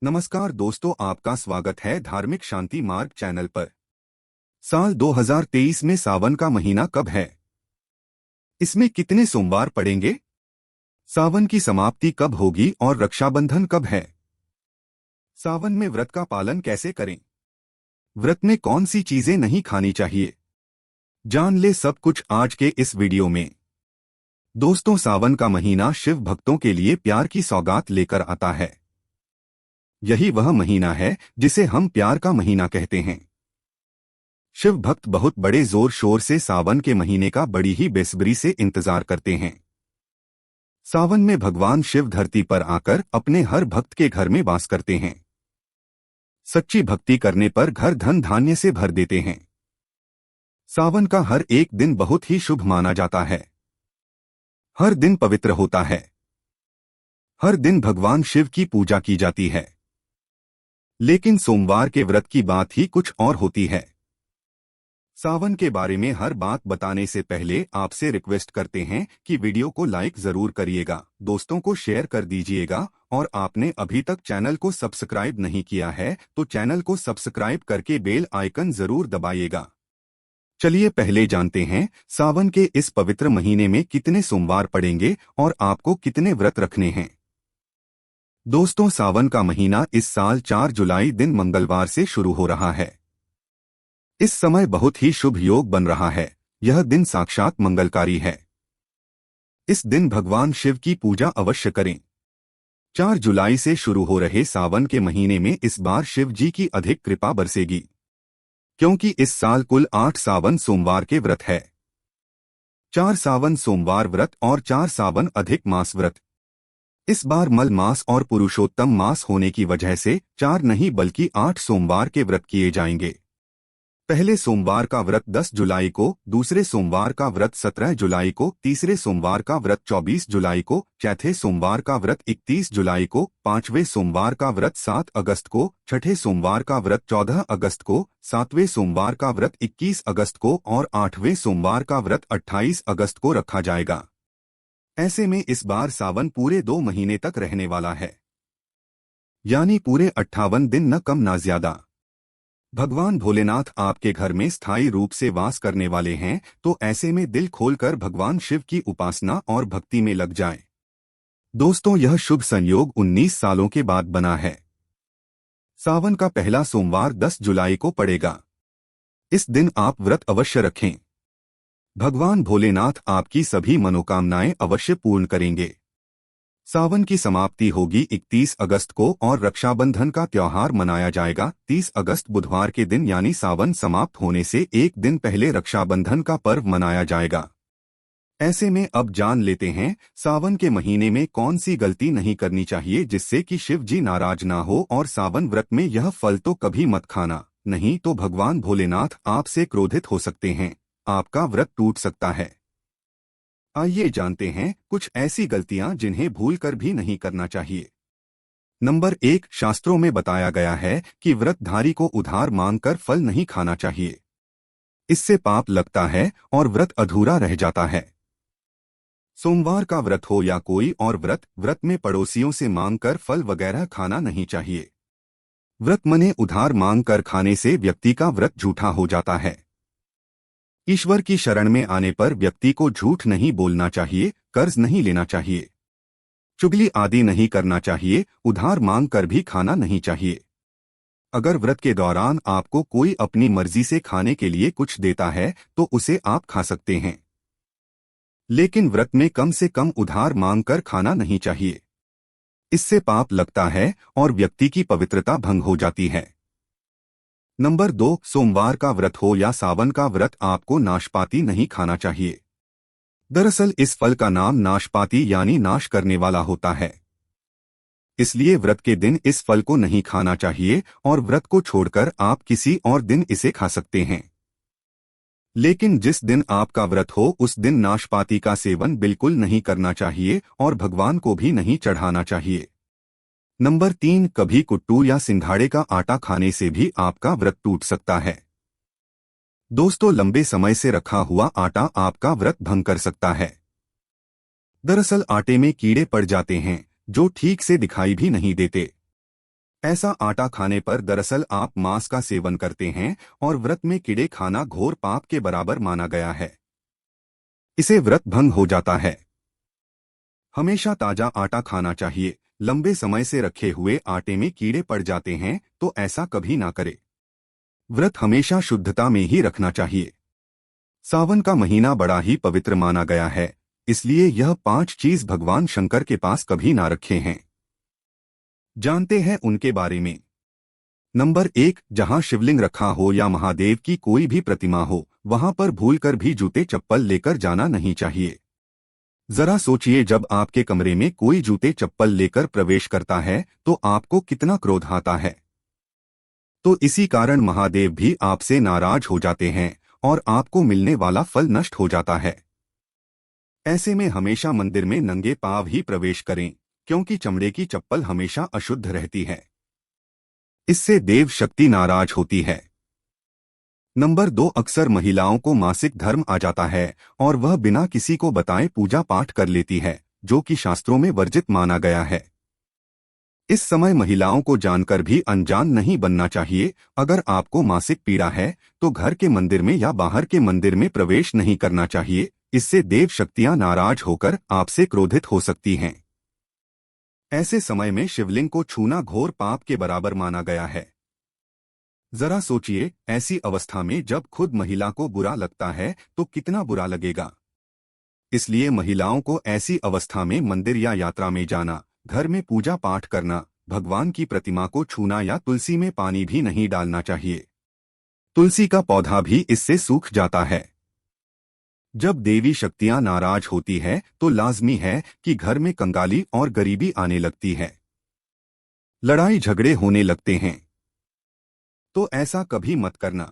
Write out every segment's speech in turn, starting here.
नमस्कार दोस्तों, आपका स्वागत है धार्मिक शांति मार्ग चैनल पर। साल 2023 में सावन का महीना कब है? इसमें कितने सोमवार पड़ेंगे? सावन की समाप्ति कब होगी और रक्षाबंधन कब है? सावन में व्रत का पालन कैसे करें? व्रत में कौन सी चीजें नहीं खानी चाहिए? जान ले सब कुछ आज के इस वीडियो में। दोस्तों, सावन का महीना शिव भक्तों के लिए प्यार की सौगात लेकर आता है। यही वह महीना है जिसे हम प्यार का महीना कहते हैं। शिव भक्त बहुत बड़े जोर शोर से सावन के महीने का बड़ी ही बेसब्री से इंतजार करते हैं। सावन में भगवान शिव धरती पर आकर अपने हर भक्त के घर में वास करते हैं। सच्ची भक्ति करने पर घर धन धान्य से भर देते हैं। सावन का हर एक दिन बहुत ही शुभ माना जाता है। हर दिन पवित्र होता है। हर दिन भगवान शिव की पूजा की जाती है। लेकिन सोमवार के व्रत की बात ही कुछ और होती है। सावन के बारे में हर बात बताने से पहले आपसे रिक्वेस्ट करते हैं कि वीडियो को लाइक जरूर करिएगा, दोस्तों को शेयर कर दीजिएगा और आपने अभी तक चैनल को सब्सक्राइब नहीं किया है तो चैनल को सब्सक्राइब करके बेल आइकन जरूर दबाइएगा। चलिए पहले जानते हैं सावन के इस पवित्र महीने में कितने सोमवार पड़ेंगे और आपको कितने व्रत रखने हैं। दोस्तों, सावन का महीना इस साल 4 जुलाई दिन मंगलवार से शुरू हो रहा है। इस समय बहुत ही शुभ योग बन रहा है। यह दिन साक्षात मंगलकारी है। इस दिन भगवान शिव की पूजा अवश्य करें। 4 जुलाई से शुरू हो रहे सावन के महीने में इस बार शिव जी की अधिक कृपा बरसेगी, क्योंकि इस साल कुल 8 सावन सोमवार के व्रत है। 4 सावन सोमवार व्रत और 4 सावन अधिक मास व्रत। इस बार मल मास और पुरुषोत्तम मास होने की वजह से 4 नहीं बल्कि 8 सोमवार के व्रत किए जाएंगे। पहले सोमवार का व्रत 10 जुलाई को, दूसरे सोमवार का व्रत 17 जुलाई को, तीसरे सोमवार का व्रत 24 जुलाई को, चौथे सोमवार का व्रत 31 जुलाई को, पांचवें सोमवार का व्रत 7 अगस्त को, छठे सोमवार का व्रत 14 अगस्त को, सातवें सोमवार का व्रत 21 अगस्त को और 8वें सोमवार का व्रत 28 अगस्त को रखा जाएगा। ऐसे में इस बार सावन पूरे 2 महीने तक रहने वाला है, यानी पूरे 58 दिन, न कम न ज्यादा। भगवान भोलेनाथ आपके घर में स्थायी रूप से वास करने वाले हैं, तो ऐसे में दिल खोलकर भगवान शिव की उपासना और भक्ति में लग जाएं। दोस्तों, यह शुभ संयोग 19 सालों के बाद बना है। सावन का पहला सोमवार 10 जुलाई को पड़ेगा। इस दिन आप व्रत अवश्य रखें। भगवान भोलेनाथ आपकी सभी मनोकामनाएं अवश्य पूर्ण करेंगे। सावन की समाप्ति होगी 31 अगस्त को और रक्षाबंधन का त्योहार मनाया जाएगा 30 अगस्त बुधवार के दिन, यानी सावन समाप्त होने से एक दिन पहले रक्षाबंधन का पर्व मनाया जाएगा। ऐसे में अब जान लेते हैं सावन के महीने में कौन सी गलती नहीं करनी चाहिए जिससे कि शिव जी नाराज ना हो। और सावन व्रत में यह फल तो कभी मत खाना, नहीं तो भगवान भोलेनाथ आपसे क्रोधित हो सकते हैं, आपका व्रत टूट सकता है। आइए जानते हैं कुछ ऐसी गलतियां जिन्हें भूलकर भी नहीं करना चाहिए। नंबर 1, शास्त्रों में बताया गया है कि व्रतधारी को उधार मांगकर फल नहीं खाना चाहिए। इससे पाप लगता है और व्रत अधूरा रह जाता है। सोमवार का व्रत हो या कोई और व्रत में पड़ोसियों से मांगकर फल वगैरह खाना नहीं चाहिए। व्रत मने उधार मांगकर खाने से व्यक्ति का व्रत झूठा हो जाता है। ईश्वर की शरण में आने पर व्यक्ति को झूठ नहीं बोलना चाहिए, कर्ज नहीं लेना चाहिए, चुगली आदि नहीं करना चाहिए, उधार मांग कर भी खाना नहीं चाहिए। अगर व्रत के दौरान आपको कोई अपनी मर्जी से खाने के लिए कुछ देता है तो उसे आप खा सकते हैं, लेकिन व्रत में कम से कम उधार मांग कर खाना नहीं चाहिए। इससे पाप लगता है और व्यक्ति की पवित्रता भंग हो जाती है। नंबर 2, सोमवार का व्रत हो या सावन का व्रत, आपको नाशपाती नहीं खाना चाहिए। दरअसल इस फल का नाम नाशपाती यानी नाश करने वाला होता है। इसलिए व्रत के दिन इस फल को नहीं खाना चाहिए और व्रत को छोड़कर आप किसी और दिन इसे खा सकते हैं। लेकिन जिस दिन आपका व्रत हो उस दिन नाशपाती का सेवन बिल्कुल नहीं करना चाहिए और भगवान को भी नहीं चढ़ाना चाहिए। नंबर 3, कभी कुट्टू या सिंघाड़े का आटा खाने से भी आपका व्रत टूट सकता है। दोस्तों, लंबे समय से रखा हुआ आटा आपका व्रत भंग कर सकता है। दरअसल आटे में कीड़े पड़ जाते हैं जो ठीक से दिखाई भी नहीं देते। ऐसा आटा खाने पर दरअसल आप मांस का सेवन करते हैं और व्रत में कीड़े खाना घोर पाप के बराबर माना गया है। इसे व्रत भंग हो जाता है। हमेशा ताजा आटा खाना चाहिए। लंबे समय से रखे हुए आटे में कीड़े पड़ जाते हैं तो ऐसा कभी ना करे। व्रत हमेशा शुद्धता में ही रखना चाहिए। सावन का महीना बड़ा ही पवित्र माना गया है, इसलिए यह 5 चीज भगवान शंकर के पास कभी ना रखे हैं। जानते हैं उनके बारे में। नंबर 1, जहां शिवलिंग रखा हो या महादेव की कोई भी प्रतिमा हो, वहां पर भूलकर भी जूते चप्पल लेकर जाना नहीं चाहिए। जरा सोचिए, जब आपके कमरे में कोई जूते चप्पल लेकर प्रवेश करता है तो आपको कितना क्रोध आता है। तो इसी कारण महादेव भी आपसे नाराज हो जाते हैं और आपको मिलने वाला फल नष्ट हो जाता है। ऐसे में हमेशा मंदिर में नंगे पांव ही प्रवेश करें, क्योंकि चमड़े की चप्पल हमेशा अशुद्ध रहती है। इससे देव शक्ति नाराज होती है। नंबर 2, अक्सर महिलाओं को मासिक धर्म आ जाता है और वह बिना किसी को बताए पूजा पाठ कर लेती है, जो कि शास्त्रों में वर्जित माना गया है। इस समय महिलाओं को जानकर भी अनजान नहीं बनना चाहिए। अगर आपको मासिक पीड़ा है तो घर के मंदिर में या बाहर के मंदिर में प्रवेश नहीं करना चाहिए। इससे देव शक्तियां नाराज होकर आपसे क्रोधित हो सकती हैं। ऐसे समय में शिवलिंग को छूना घोर पाप के बराबर माना गया है। जरा सोचिए, ऐसी अवस्था में जब खुद महिला को बुरा लगता है तो कितना बुरा लगेगा। इसलिए महिलाओं को ऐसी अवस्था में मंदिर या यात्रा में जाना, घर में पूजा पाठ करना, भगवान की प्रतिमा को छूना या तुलसी में पानी भी नहीं डालना चाहिए। तुलसी का पौधा भी इससे सूख जाता है। जब देवी शक्तियां नाराज होती है तो लाजमी है कि घर में कंगाली और गरीबी आने लगती है। लड़ाई झगड़े होने लगते हैं। तो ऐसा कभी मत करना।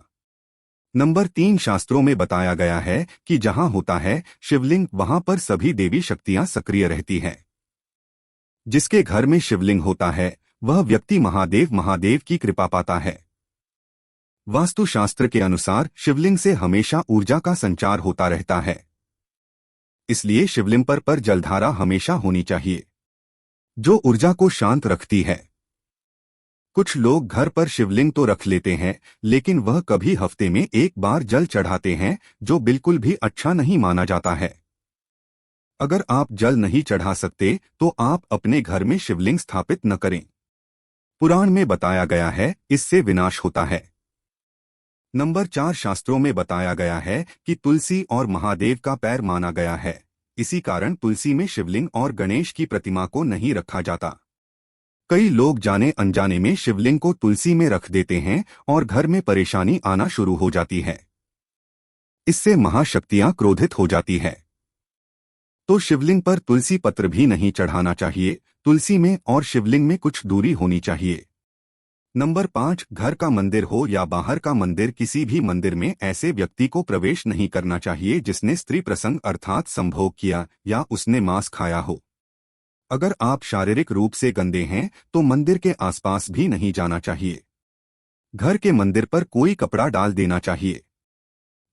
नंबर 3, शास्त्रों में बताया गया है कि जहां होता है शिवलिंग, वहां पर सभी देवी शक्तियां सक्रिय रहती हैं। जिसके घर में शिवलिंग होता है वह व्यक्ति महादेव की कृपा पाता है। वास्तुशास्त्र के अनुसार शिवलिंग से हमेशा ऊर्जा का संचार होता रहता है। इसलिए शिवलिंग पर जलधारा हमेशा होनी चाहिए, जो ऊर्जा को शांत रखती है। कुछ लोग घर पर शिवलिंग तो रख लेते हैं, लेकिन वह कभी हफ्ते में एक बार जल चढ़ाते हैं, जो बिल्कुल भी अच्छा नहीं माना जाता है। अगर आप जल नहीं चढ़ा सकते तो आप अपने घर में शिवलिंग स्थापित न करें। पुराण में बताया गया है, इससे विनाश होता है। नंबर 4, शास्त्रों में बताया गया है कि तुलसी और महादेव का पैर माना गया है। इसी कारण तुलसी में शिवलिंग और गणेश की प्रतिमा को नहीं रखा जाता। कई लोग जाने अनजाने में शिवलिंग को तुलसी में रख देते हैं और घर में परेशानी आना शुरू हो जाती है। इससे महाशक्तियां क्रोधित हो जाती है। तो शिवलिंग पर तुलसी पत्र भी नहीं चढ़ाना चाहिए। तुलसी में और शिवलिंग में कुछ दूरी होनी चाहिए। नंबर 5, घर का मंदिर हो या बाहर का मंदिर, किसी भी मंदिर में ऐसे व्यक्ति को प्रवेश नहीं करना चाहिए जिसने स्त्री प्रसंग अर्थात संभोग किया या उसने मांस खाया हो। अगर आप शारीरिक रूप से गंदे हैं तो मंदिर के आसपास भी नहीं जाना चाहिए। घर के मंदिर पर कोई कपड़ा डाल देना चाहिए।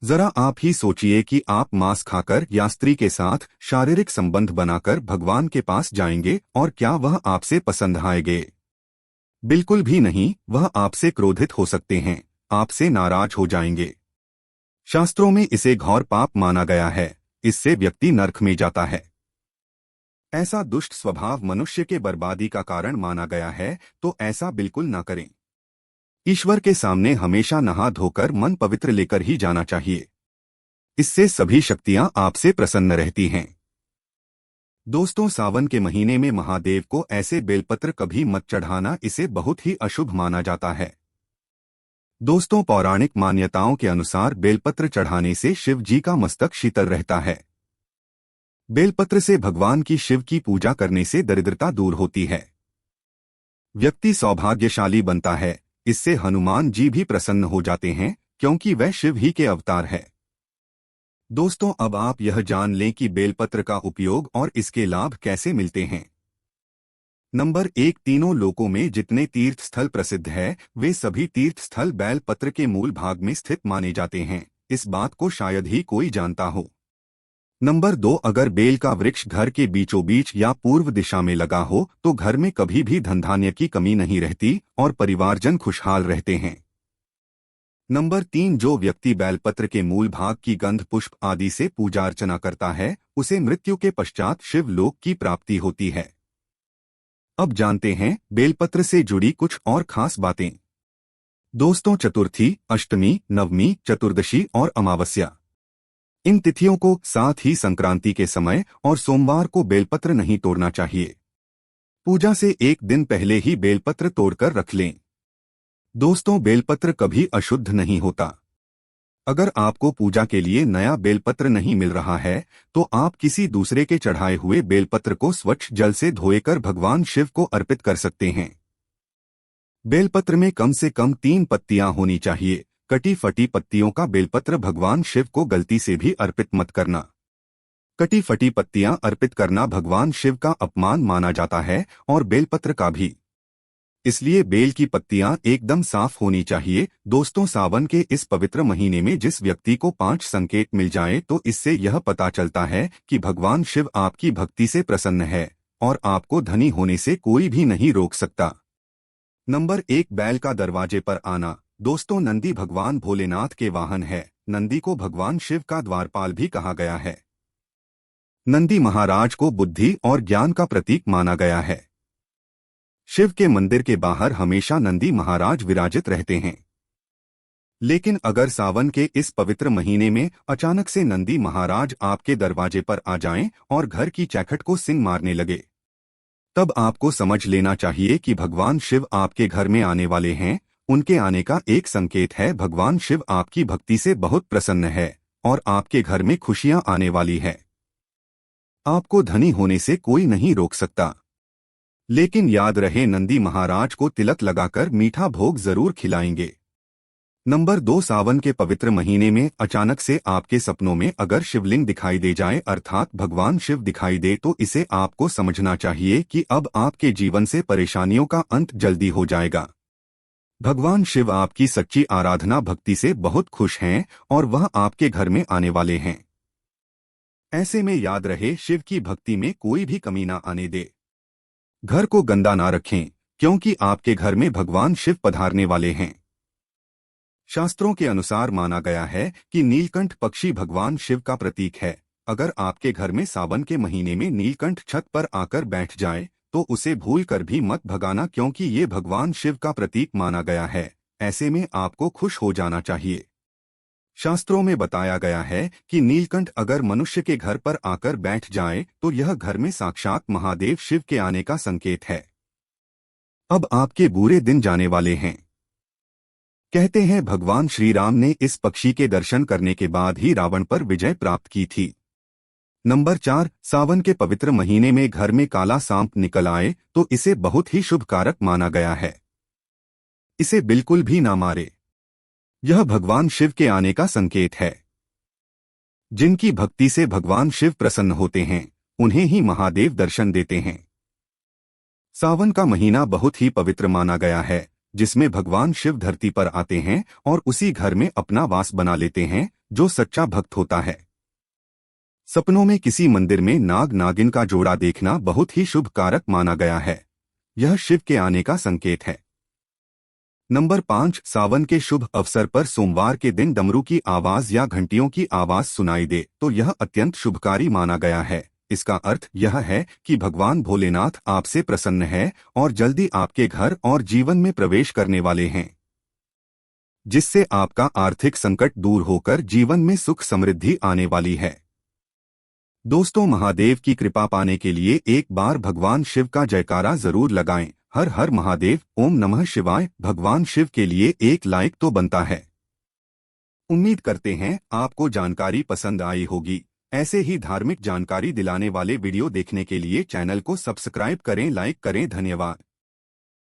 जरा आप ही सोचिए कि आप मांस खाकर या स्त्री के साथ शारीरिक संबंध बनाकर भगवान के पास जाएंगे और क्या वह आपसे पसंद आएंगे? बिल्कुल भी नहीं। वह आपसे क्रोधित हो सकते हैं, आपसे नाराज हो जाएंगे। शास्त्रों में इसे घोर पाप माना गया है। इससे व्यक्ति नरक में जाता है। ऐसा दुष्ट स्वभाव मनुष्य के बर्बादी का कारण माना गया है, तो ऐसा बिल्कुल न करें। ईश्वर के सामने हमेशा नहा धोकर मन पवित्र लेकर ही जाना चाहिए। इससे सभी शक्तियां आपसे प्रसन्न रहती हैं। दोस्तों, सावन के महीने में महादेव को ऐसे बेलपत्र कभी मत चढ़ाना, इसे बहुत ही अशुभ माना जाता है। दोस्तों, पौराणिक मान्यताओं के अनुसार बेलपत्र चढ़ाने से शिव जी का मस्तक शीतल रहता है। बेलपत्र से भगवान की शिव की पूजा करने से दरिद्रता दूर होती है। व्यक्ति सौभाग्यशाली बनता है। इससे हनुमान जी भी प्रसन्न हो जाते हैं, क्योंकि वह शिव ही के अवतार है। दोस्तों, अब आप यह जान लें कि बेलपत्र का उपयोग और इसके लाभ कैसे मिलते हैं। नंबर 1, तीनों लोकों में जितने तीर्थ स्थल प्रसिद्ध है वे सभी तीर्थ स्थल बेलपत्र के मूल भाग में स्थित माने जाते हैं। इस बात को शायद ही कोई जानता हो। नंबर 2, अगर बेल का वृक्ष घर के बीचों बीच या पूर्व दिशा में लगा हो तो घर में कभी भी धन धान्य की कमी नहीं रहती और परिवारजन खुशहाल रहते हैं। नंबर 3, जो व्यक्ति बेलपत्र के मूल भाग की गंध पुष्प आदि से पूजा अर्चना करता है उसे मृत्यु के पश्चात शिवलोक की प्राप्ति होती है। अब जानते हैं बेलपत्र से जुड़ी कुछ और खास बातें। दोस्तों, चतुर्थी, अष्टमी, नवमी, चतुर्दशी और अमावस्या, इन तिथियों को, साथ ही संक्रांति के समय और सोमवार को बेलपत्र नहीं तोड़ना चाहिए। पूजा से एक दिन पहले ही बेलपत्र तोड़कर रख लें। दोस्तों, बेलपत्र कभी अशुद्ध नहीं होता। अगर आपको पूजा के लिए नया बेलपत्र नहीं मिल रहा है तो आप किसी दूसरे के चढ़ाए हुए बेलपत्र को स्वच्छ जल से धोकर भगवान शिव को अर्पित कर सकते हैं। बेलपत्र में कम से कम 3 पत्तियां होनी चाहिए। कटी फटी पत्तियों का बेलपत्र भगवान शिव को गलती से भी अर्पित मत करना। कटी फटी पत्तियां अर्पित करना भगवान शिव का अपमान माना जाता है और बेलपत्र का भी। इसलिए बेल की पत्तियां एकदम साफ होनी चाहिए। दोस्तों, सावन के इस पवित्र महीने में जिस व्यक्ति को 5 संकेत मिल जाएं तो इससे यह पता चलता है कि भगवान शिव आपकी भक्ति से प्रसन्न है और आपको धनी होने से कोई भी नहीं रोक सकता। नंबर 1, बैल का दरवाजे पर आना। दोस्तों, नंदी भगवान भोलेनाथ के वाहन है। नंदी को भगवान शिव का द्वारपाल भी कहा गया है। नंदी महाराज को बुद्धि और ज्ञान का प्रतीक माना गया है। शिव के मंदिर के बाहर हमेशा नंदी महाराज विराजित रहते हैं। लेकिन अगर सावन के इस पवित्र महीने में अचानक से नंदी महाराज आपके दरवाजे पर आ जाएं और घर की चौखट को सिंग मारने लगे, तब आपको समझ लेना चाहिए कि भगवान शिव आपके घर में आने वाले हैं। उनके आने का एक संकेत है भगवान शिव आपकी भक्ति से बहुत प्रसन्न है और आपके घर में खुशियां आने वाली है। आपको धनी होने से कोई नहीं रोक सकता। लेकिन याद रहे, नंदी महाराज को तिलक लगाकर मीठा भोग जरूर खिलाएंगे। नंबर 2, सावन के पवित्र महीने में अचानक से आपके सपनों में अगर शिवलिंग दिखाई दे जाए अर्थात भगवान शिव दिखाई दे तो इसे आपको समझना चाहिए कि अब आपके जीवन से परेशानियों का अंत जल्दी हो जाएगा। भगवान शिव आपकी सच्ची आराधना भक्ति से बहुत खुश हैं और वह आपके घर में आने वाले हैं। ऐसे में याद रहे, शिव की भक्ति में कोई भी कमी ना आने दे। घर को गंदा ना रखें क्योंकि आपके घर में भगवान शिव पधारने वाले हैं। शास्त्रों के अनुसार माना गया है कि नीलकंठ पक्षी भगवान शिव का प्रतीक है। अगर आपके घर में सावन के महीने में नीलकंठ छत पर आकर बैठ जाए तो उसे भूल कर भी मत भगाना क्योंकि ये भगवान शिव का प्रतीक माना गया है। ऐसे में आपको खुश हो जाना चाहिए। शास्त्रों में बताया गया है कि नीलकंठ अगर मनुष्य के घर पर आकर बैठ जाए तो यह घर में साक्षात महादेव शिव के आने का संकेत है। अब आपके बुरे दिन जाने वाले हैं। कहते हैं भगवान श्री राम ने इस पक्षी के दर्शन करने के बाद ही रावण पर विजय प्राप्त की थी। नंबर 4, सावन के पवित्र महीने में घर में काला सांप निकल आए तो इसे बहुत ही शुभ कारक माना गया है। इसे बिल्कुल भी ना मारे। यह भगवान शिव के आने का संकेत है। जिनकी भक्ति से भगवान शिव प्रसन्न होते हैं उन्हें ही महादेव दर्शन देते हैं। सावन का महीना बहुत ही पवित्र माना गया है जिसमें भगवान शिव धरती पर आते हैं और उसी घर में अपना वास बना लेते हैं जो सच्चा भक्त होता है। सपनों में किसी मंदिर में नाग नागिन का जोड़ा देखना बहुत ही शुभ कारक माना गया है। यह शिव के आने का संकेत है। नंबर 5, सावन के शुभ अवसर पर सोमवार के दिन डमरू की आवाज या घंटियों की आवाज सुनाई दे तो यह अत्यंत शुभकारी माना गया है। इसका अर्थ यह है कि भगवान भोलेनाथ आपसे प्रसन्न है और जल्दी आपके घर और जीवन में प्रवेश करने वाले हैं, जिससे आपका आर्थिक संकट दूर होकर जीवन में सुख समृद्धि आने वाली है। दोस्तों, महादेव की कृपा पाने के लिए एक बार भगवान शिव का जयकारा जरूर लगाएं। हर हर महादेव, ओम नमः शिवाय। भगवान शिव के लिए एक लाइक तो बनता है। उम्मीद करते हैं आपको जानकारी पसंद आई होगी। ऐसे ही धार्मिक जानकारी दिलाने वाले वीडियो देखने के लिए चैनल को सब्सक्राइब करें, लाइक करें। धन्यवाद।